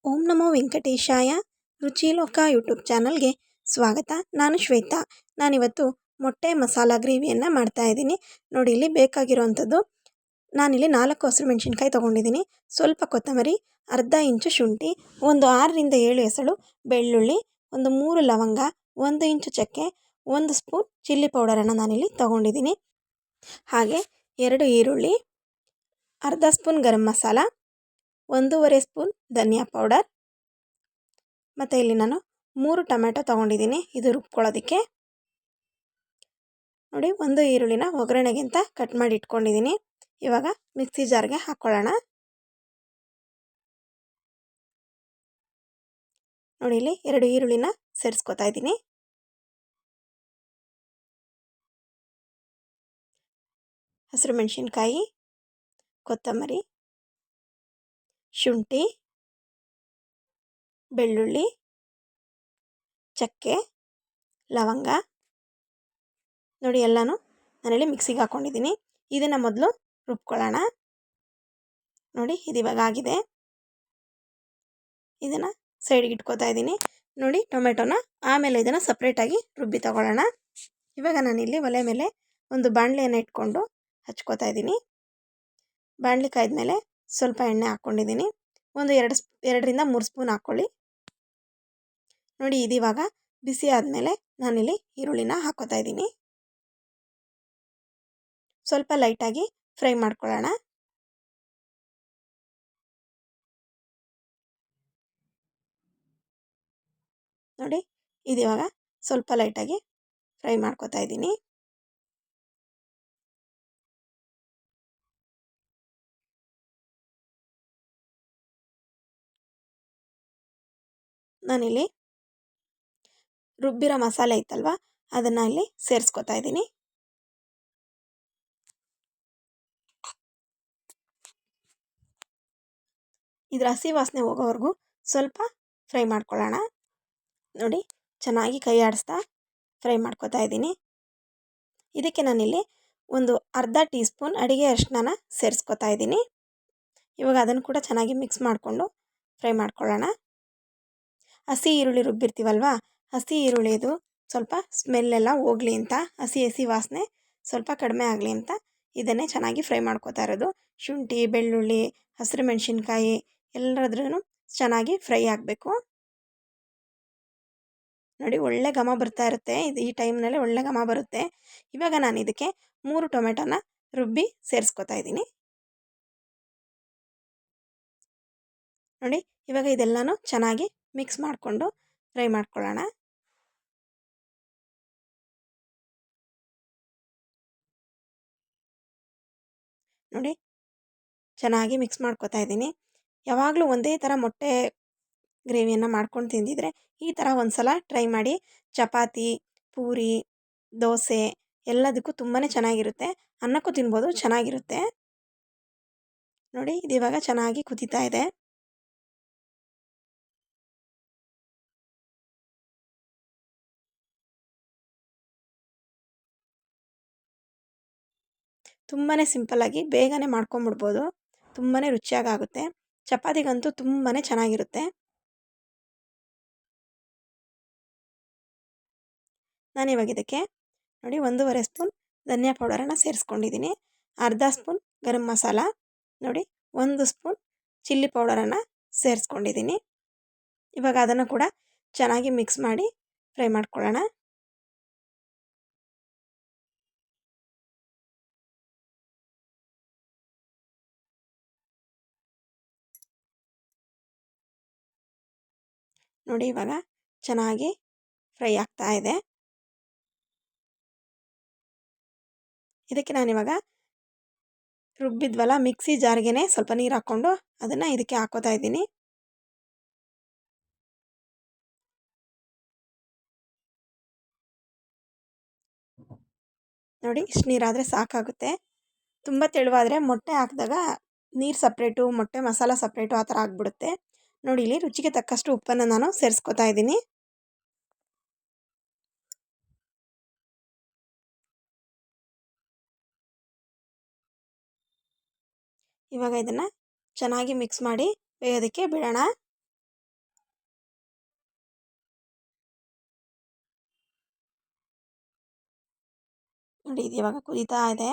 ಓಂ ನಮೋ ವೆಂಕಟೇಶಾಯ. ರುಚಿಲೋಕ YouTube ಚಾನಲ್ಗೆ ಸ್ವಾಗತ. ನಾನು ಶ್ವೇತಾ. ನಾನಿವತ್ತು ಮೊಟ್ಟೆ ಮಸಾಲ ಗ್ರೇವಿಯನ್ನು ಮಾಡ್ತಾಯಿದ್ದೀನಿ. ನೋಡಿ, ಇಲ್ಲಿ ಬೇಕಾಗಿರೋವಂಥದ್ದು ನಾನಿಲ್ಲಿ 4 ಹಸಿರು ಮೆಣಸಿನ್ಕಾಯಿ ತೊಗೊಂಡಿದ್ದೀನಿ, ಸ್ವಲ್ಪ ಕೊತ್ತಂಬರಿ, ಅರ್ಧ ಇಂಚು ಶುಂಠಿ, ಒಂದು 6ರಿಂದ 7 ಎಸಳು ಬೆಳ್ಳುಳ್ಳಿ, ಒಂದು 3 ಲವಂಗ, 1 ಇಂಚು ಚಕ್ಕೆ, 1 ಸ್ಪೂನ್ ಚಿಲ್ಲಿ ಪೌಡರನ್ನು ನಾನಿಲ್ಲಿ ತೊಗೊಂಡಿದ್ದೀನಿ. ಹಾಗೆ 2 ಈರುಳ್ಳಿ, ಅರ್ಧ ಸ್ಪೂನ್ ಗರಂ ಮಸಾಲ, 1.5 ಸ್ಪೂನ್ ಧನಿಯಾ ಪೌಡರ್, ಮತ್ತು ಇಲ್ಲಿ ನಾನು 3 ಟೊಮೆಟೊ ತೊಗೊಂಡಿದ್ದೀನಿ ಇದು ರುಬ್ಕೊಳ್ಳೋದಕ್ಕೆ. ನೋಡಿ, 1 ಈರುಳ್ಳಿನ ಒಗ್ಗರಣೆಗೆ ಅಂತ ಕಟ್ ಮಾಡಿ ಇಟ್ಕೊಂಡಿದ್ದೀನಿ. ಇವಾಗ ಮಿಕ್ಸಿ ಜಾರ್ಗೆ ಹಾಕ್ಕೊಳ್ಳೋಣ. ನೋಡಿ, ಇಲ್ಲಿ 2 ಈರುಳ್ಳಿನ ಸೇರಿಸ್ಕೊತಾ ಇದ್ದೀನಿ. ಹಸಿರು ಮೆಣಸಿನ್ಕಾಯಿ, ಕೊತ್ತಂಬರಿ, ಶುಂಠಿ, ಬೆಳ್ಳುಳ್ಳಿ, ಚಕ್ಕೆ, ಲವಂಗ, ನೋಡಿ ಎಲ್ಲನೂ ನಾನಿಲ್ಲಿ ಮಿಕ್ಸಿಗೆ ಹಾಕ್ಕೊಂಡಿದ್ದೀನಿ. ಇದನ್ನು ಮೊದಲು ರುಬ್ಕೊಳ್ಳೋಣ. ನೋಡಿ, ಇದು ಇವಾಗ ಆಗಿದೆ. ಇದನ್ನು ಸೈಡ್ಗೆ ಇಟ್ಕೋತಾ ಇದ್ದೀನಿ. ನೋಡಿ, ಟೊಮೆಟೊನ ಆಮೇಲೆ ಇದನ್ನು ಸಪ್ರೇಟಾಗಿ ರುಬ್ಬಿ ತಗೊಳ್ಳೋಣ. ಇವಾಗ ನಾನಿಲ್ಲಿ ಒಲೆ ಮೇಲೆ ಒಂದು ಬಾಣಲೆಯನ್ನು ಇಟ್ಕೊಂಡು ಹಚ್ಕೋತಾ ಇದ್ದೀನಿ. ಬಾಣಲೆ ಕಾಯ್ದ್ಮೇಲೆ ಸ್ವಲ್ಪ ಎಣ್ಣೆ ಹಾಕ್ಕೊಂಡಿದ್ದೀನಿ. ಒಂದು 2ರಿಂದ 3 ಸ್ಪೂನ್ ಹಾಕ್ಕೊಳ್ಳಿ. ನೋಡಿ, ಇದಿವಾಗ ಬಿಸಿ ಆದಮೇಲೆ ನಾನಿಲ್ಲಿ ಈರುಳ್ಳಿನ ಹಾಕೋತಾ ಇದ್ದೀನಿ. ಸ್ವಲ್ಪ ಲೈಟಾಗಿ ಫ್ರೈ ಮಾಡ್ಕೊಳ್ಳೋಣ. ನೋಡಿ, ಇದಿವಾಗ ಸ್ವಲ್ಪ ಲೈಟಾಗಿ ಫ್ರೈ ಮಾಡ್ಕೋತಾ ಇದ್ದೀನಿ. ನಾನಿಲ್ಲಿ ರುಬ್ಬಿರೋ ಮಸಾಲೆ ಇತ್ತಲ್ವ, ಅದನ್ನು ಇಲ್ಲಿ ಸೇರಿಸ್ಕೊತಾ ಇದ್ದೀನಿ. ಇದರ ಹಸಿ ವಾಸನೆ ಹೋಗೋವರೆಗೂ ಸ್ವಲ್ಪ ಫ್ರೈ ಮಾಡ್ಕೊಳ್ಳೋಣ. ನೋಡಿ, ಚೆನ್ನಾಗಿ ಕೈ ಆಡಿಸ್ತಾ ಫ್ರೈ ಮಾಡ್ಕೊತಾ ಇದ್ದೀನಿ. ಇದಕ್ಕೆ ನಾನಿಲ್ಲಿ ಒಂದು ಅರ್ಧ ಟೀ ಸ್ಪೂನ್ ಅಡುಗೆ ಅರಿಶಿನ ಸೇರಿಸ್ಕೊತಾ ಇದ್ದೀನಿ. ಇವಾಗ ಅದನ್ನು ಕೂಡ ಚೆನ್ನಾಗಿ ಮಿಕ್ಸ್ ಮಾಡಿಕೊಂಡು ಫ್ರೈ ಮಾಡ್ಕೊಳ್ಳೋಣ. ಹಸಿ ಈರುಳ್ಳಿ ರುಬ್ಬಿರ್ತೀವಲ್ವ, ಹಸಿ ಈರುಳ್ಳಿದು ಸ್ವಲ್ಪ ಸ್ಮೆಲ್ಲೆಲ್ಲ ಹೋಗಲಿ ಅಂತ, ಹಸಿ ವಾಸನೆ ಸ್ವಲ್ಪ ಕಡಿಮೆ ಆಗಲಿ ಅಂತ ಇದನ್ನೇ ಚೆನ್ನಾಗಿ ಫ್ರೈ ಮಾಡ್ಕೋತಾ ಇರೋದು. ಶುಂಠಿ, ಬೆಳ್ಳುಳ್ಳಿ, ಹಸಿರು ಮೆಣಸಿನ್ಕಾಯಿ ಎಲ್ಲದ್ರೂ ಚೆನ್ನಾಗಿ ಫ್ರೈ ಆಗಬೇಕು. ನೋಡಿ, ಒಳ್ಳೆ ಘಮ ಬರ್ತಾ ಇರುತ್ತೆ. ಈ ಟೈಮ್ನಲ್ಲಿ ಒಳ್ಳೆ ಘಮ ಬರುತ್ತೆ. ಇವಾಗ ನಾನು ಇದಕ್ಕೆ 3 ಟೊಮೆಟೊನ ರುಬ್ಬಿ ಸೇರಿಸ್ಕೊತಾ ಇದ್ದೀನಿ. ನೋಡಿ, ಇವಾಗ ಇದೆಲ್ಲನೂ ಚೆನ್ನಾಗಿ ಮಿಕ್ಸ್ ಮಾಡಿಕೊಂಡು ಫ್ರೈ ಮಾಡ್ಕೊಳ್ಳೋಣ. ನೋಡಿ, ಚೆನ್ನಾಗಿ ಮಿಕ್ಸ್ ಮಾಡ್ಕೊತಾ ಇದ್ದೀನಿ. ಯಾವಾಗಲೂ ಒಂದೇ ಥರ ಮೊಟ್ಟೆ ಗ್ರೇವಿಯನ್ನು ಮಾಡ್ಕೊಂಡು ತಿಂದಿದ್ರೆ ಈ ಥರ ಒಂದು ಸಲ ಟ್ರೈ ಮಾಡಿ. ಚಪಾತಿ, ಪೂರಿ, ದೋಸೆ ಎಲ್ಲದಕ್ಕೂ ತುಂಬಾ ಚೆನ್ನಾಗಿರುತ್ತೆ. ಅನ್ನಕ್ಕೂ ತಿನ್ಬೋದು, ಚೆನ್ನಾಗಿರುತ್ತೆ. ನೋಡಿ, ಇದಿವಾಗ ಚೆನ್ನಾಗಿ ಕುದೀತಾ ಇದೆ. ತುಂಬಾ ಸಿಂಪಲ್ಲಾಗಿ ಬೇಗನೆ ಮಾಡ್ಕೊಂಬಿಡ್ಬೋದು. ತುಂಬಾ ರುಚಿಯಾಗುತ್ತೆ. ಚಪಾತಿಗಂತೂ ತುಂಬಾ ಚೆನ್ನಾಗಿರುತ್ತೆ. ನಾನಿವಾಗ ಇದಕ್ಕೆ ನೋಡಿ 1.5 ಸ್ಪೂನ್ ಧನಿಯಾ ಪೌಡರನ್ನು ಸೇರಿಸ್ಕೊಂಡಿದ್ದೀನಿ. ಅರ್ಧ ಸ್ಪೂನ್ ಗರಂ ಮಸಾಲ, ನೋಡಿ 1 ಸ್ಪೂನ್ ಚಿಲ್ಲಿ ಪೌಡರನ್ನು ಸೇರಿಸ್ಕೊಂಡಿದ್ದೀನಿ. ಇವಾಗ ಅದನ್ನು ಕೂಡ ಚೆನ್ನಾಗಿ ಮಿಕ್ಸ್ ಮಾಡಿ ಫ್ರೈ ಮಾಡ್ಕೊಳ್ಳೋಣ. ನೋಡಿ, ಇವಾಗ ಚೆನ್ನಾಗಿ ಫ್ರೈ ಆಗ್ತಾ ಇದೆ. ಇದಕ್ಕೆ ನಾನಿವಾಗ ರುಬ್ಬಿದ್ವಲ್ಲ ಮಿಕ್ಸಿ ಜಾರ್ಗೆ ಸ್ವಲ್ಪ ನೀರು ಹಾಕ್ಕೊಂಡು ಅದನ್ನು ಇದಕ್ಕೆ ಹಾಕೋತಾ ಇದ್ದೀನಿ. ನೋಡಿ, ಇಷ್ಟು ನೀರಾದರೆ ಸಾಕಾಗುತ್ತೆ. ತುಂಬ ತೆಳುವಾದರೆ ಮೊಟ್ಟೆ ಹಾಕಿದಾಗ ನೀರು ಸಪ್ರೇಟು, ಮೊಟ್ಟೆ ಮಸಾಲ ಸಪ್ರೇಟು ಆ ಥರ ಆಗಿಬಿಡುತ್ತೆ. ನೋಡಿ, ಇಲ್ಲಿ ರುಚಿಗೆ ತಕ್ಕಷ್ಟು ಉಪ್ಪನ್ನು ನಾನು ಸೇರಿಸ್ಕೊತಾ ಇದ್ದೀನಿ. ಇವಾಗ ಇದನ್ನು ಚೆನ್ನಾಗಿ ಮಿಕ್ಸ್ ಮಾಡಿ ಬೇಯೋದಕ್ಕೆ ಬಿಡೋಣ. ನೋಡಿ ಇದು ಇವಾಗ ಕುದೀತಾ ಇದೆ.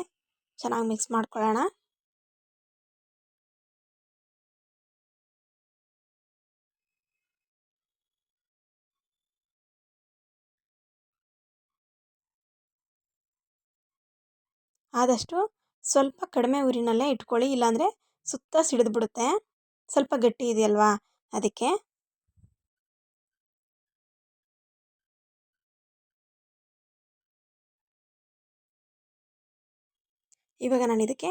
ಚೆನ್ನಾಗಿ ಮಿಕ್ಸ್ ಮಾಡ್ಕೊಳ್ಳೋಣ. ಆದಷ್ಟು ಸ್ವಲ್ಪ ಕಡಿಮೆ ಉರಿನಲ್ಲೇ ಇಟ್ಕೊಳ್ಳಿ, ಇಲ್ಲಾಂದರೆ ಸುತ್ತ ಸಿಡಿದ್ಬಿಡುತ್ತೆ. ಸ್ವಲ್ಪ ಗಟ್ಟಿ ಇದೆಯಲ್ವಾ ಅದಕ್ಕೆ. ಇವಾಗ ನಾನು ಇದಕ್ಕೆ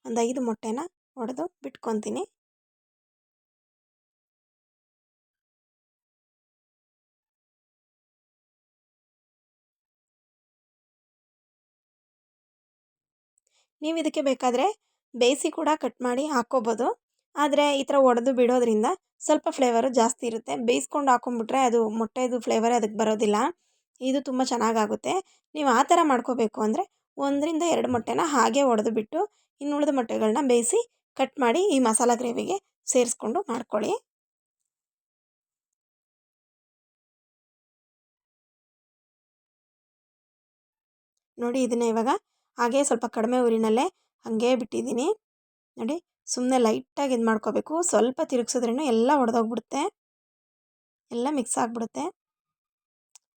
ಒಂದು 5 ಮೊಟ್ಟೆನ ಒಡೆದು ಬಿಟ್ಕೊತೀನಿ. ನೀವು ಇದಕ್ಕೆ ಬೇಕಾದರೆ ಬೇಯಿಸಿ ಕೂಡ ಕಟ್ ಮಾಡಿ ಹಾಕ್ಕೋಬೋದು. ಆದರೆ ಈ ಥರ ಒಡೆದು ಬಿಡೋದ್ರಿಂದ ಸ್ವಲ್ಪ ಫ್ಲೇವರು ಜಾಸ್ತಿ ಇರುತ್ತೆ. ಬೇಯಿಸ್ಕೊಂಡು ಹಾಕೊಂಡ್ಬಿಟ್ರೆ ಅದು ಮೊಟ್ಟೆದು ಫ್ಲೇವರೇ ಅದಕ್ಕೆ ಬರೋದಿಲ್ಲ. ಇದು ತುಂಬ ಚೆನ್ನಾಗಾಗುತ್ತೆ. ನೀವು ಆ ಥರ ಮಾಡ್ಕೋಬೇಕು ಅಂದರೆ 1ರಿಂದ 2 ಮೊಟ್ಟೆನ ಹಾಗೆ ಒಡೆದು ಬಿಟ್ಟು ಇನ್ನುಳಿದ ಮೊಟ್ಟೆಗಳನ್ನ ಬೇಯಿಸಿ ಕಟ್ ಮಾಡಿ ಈ ಮಸಾಲ ಗ್ರೇವಿಗೆ ಸೇರಿಸ್ಕೊಂಡು ಮಾಡ್ಕೊಳ್ಳಿ. ನೋಡಿ ಇದನ್ನ ಇವಾಗ ಹಾಗೆ ಸ್ವಲ್ಪ ಕಡಿಮೆ ಉರಿನಲ್ಲೇ ಹಾಗೇ ಬಿಟ್ಟಿದ್ದೀನಿ. ನೋಡಿ ಸುಮ್ಮನೆ ಲೈಟಾಗಿ ಇದು ಮಾಡ್ಕೋಬೇಕು. ಸ್ವಲ್ಪ ತಿರುಗಿಸಿದ್ರೂ ಎಲ್ಲ ಒಡೆದೋಗ್ಬಿಡುತ್ತೆ, ಎಲ್ಲ ಮಿಕ್ಸ್ ಆಗಿಬಿಡುತ್ತೆ.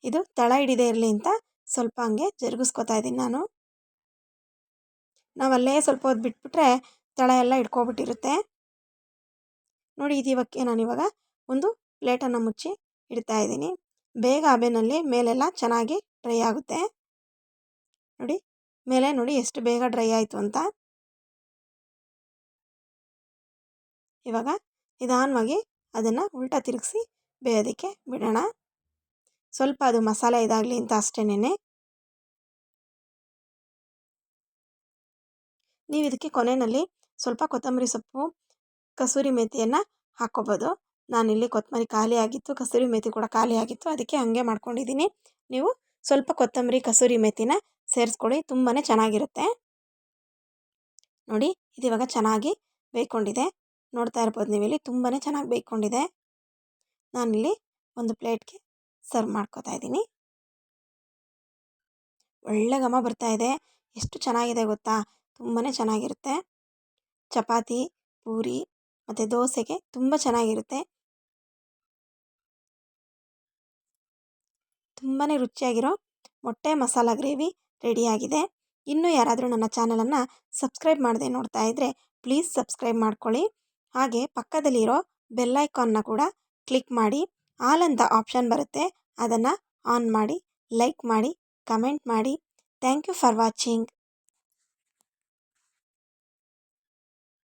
ಇದು ತಳ ಹಿಡಿದೇ ಇರಲಿ ಅಂತ ಸ್ವಲ್ಪ ಹಂಗೆ ಜರುಗಿಸ್ಕೊತಾ ಇದ್ದೀನಿ ನಾನು. ನಾವಲ್ಲೇ ಸ್ವಲ್ಪ ಹೊತ್ತು ಬಿಟ್ಬಿಟ್ರೆ ತಳ ಎಲ್ಲ ಇಟ್ಕೊಬಿಟ್ಟಿರುತ್ತೆ. ನೋಡಿ ಇದು ನಾನಿವಾಗ ಒಂದು ಪ್ಲೇಟನ್ನು ಮುಚ್ಚಿ ಇಡ್ತಾ ಇದ್ದೀನಿ. ಬೇಗ ಹಬೆನಲ್ಲಿ ಮೇಲೆಲ್ಲ ಚೆನ್ನಾಗಿ ಡ್ರೈ ಆಗುತ್ತೆ. ನೋಡಿ ಮೇಲೆ ನೋಡಿ ಎಷ್ಟು ಬೇಗ ಡ್ರೈ ಆಯಿತು ಅಂತ. ಇವಾಗ ನಿಧಾನವಾಗಿ ಅದನ್ನು ಉಲ್ಟಾ ತಿರುಗಿಸಿ ಬೇಯೋದಕ್ಕೆ ಬಿಡೋಣ. ಸ್ವಲ್ಪ ಅದು ಮಸಾಲೆ ಇದಾಗಲಿ ಅಂತ ಅಷ್ಟೇನೆ. ನೀವು ಇದಕ್ಕೆ ಕೊನೆಯಲ್ಲಿ ಸ್ವಲ್ಪ ಕೊತ್ತಂಬರಿ ಸೊಪ್ಪು, ಕಸೂರಿ ಮೇಥಿಯನ್ನು ಹಾಕ್ಕೋಬೋದು. ನಾನಿಲ್ಲಿ ಕೊತ್ತಂಬರಿ ಖಾಲಿ ಆಗಿತ್ತು, ಕಸೂರಿ ಮೇಥಿ ಕೂಡ ಖಾಲಿ ಆಗಿತ್ತು, ಅದಕ್ಕೆ ಹಾಗೆ ಮಾಡ್ಕೊಂಡಿದ್ದೀನಿ. ನೀವು ಸ್ವಲ್ಪ ಕೊತ್ತಂಬರಿ ಕಸೂರಿ ಮೇಥಿನ ಸೇರಿಸ್ಕೊಳ್ಳಿ, ತುಂಬಾ ಚೆನ್ನಾಗಿರುತ್ತೆ. ನೋಡಿ ಇದು ಇವಾಗ ಚೆನ್ನಾಗಿ ಬೇಯ್ಕೊಂಡಿದೆ. ನೋಡ್ತಾ ಇರ್ಬೋದು ನೀವಿಲ್ಲಿ ತುಂಬಾ ಚೆನ್ನಾಗಿ ಬೇಯ್ಕೊಂಡಿದೆ. ನಾನಿಲ್ಲಿ ಒಂದು ಪ್ಲೇಟ್ಗೆ ಸರ್ವ್ ಮಾಡ್ಕೋತಾ ಇದ್ದೀನಿ. ಒಳ್ಳೆ ಘಮ ಬರ್ತಾ ಇದೆ. ಎಷ್ಟು ಚೆನ್ನಾಗಿದೆ ಗೊತ್ತಾ, ತುಂಬಾ ಚೆನ್ನಾಗಿರುತ್ತೆ. ಚಪಾತಿ, ಪೂರಿ ಮತ್ತು ದೋಸೆಗೆ ತುಂಬ ಚೆನ್ನಾಗಿರುತ್ತೆ. ತುಂಬಾ ರುಚಿಯಾಗಿರೋ ಮೊಟ್ಟೆ ಮಸಾಲ ಗ್ರೇವಿ ರೆಡಿಯಾಗಿದೆ. ಇನ್ನೂ ಯಾರಾದರೂ ನನ್ನ ಚಾನಲನ್ನು ಸಬ್ಸ್ಕ್ರೈಬ್ ಮಾಡದೆ ನೋಡ್ತಾ ಇದ್ದರೆ ಪ್ಲೀಸ್ ಸಬ್ಸ್ಕ್ರೈಬ್ ಮಾಡ್ಕೊಳ್ಳಿ. ಹಾಗೆ ಪಕ್ಕದಲ್ಲಿರೋ ಬೆಲ್ ಐಕಾನ್ನ ಕೂಡ ಕ್ಲಿಕ್ ಮಾಡಿ. ಆಲ್ ಅಂತ ಆಪ್ಷನ್ ಬರುತ್ತೆ, ಅದನ್ನು ಆನ್ ಮಾಡಿ, ಲೈಕ್ ಮಾಡಿ, ಕಮೆಂಟ್ ಮಾಡಿ. Thank you for watching.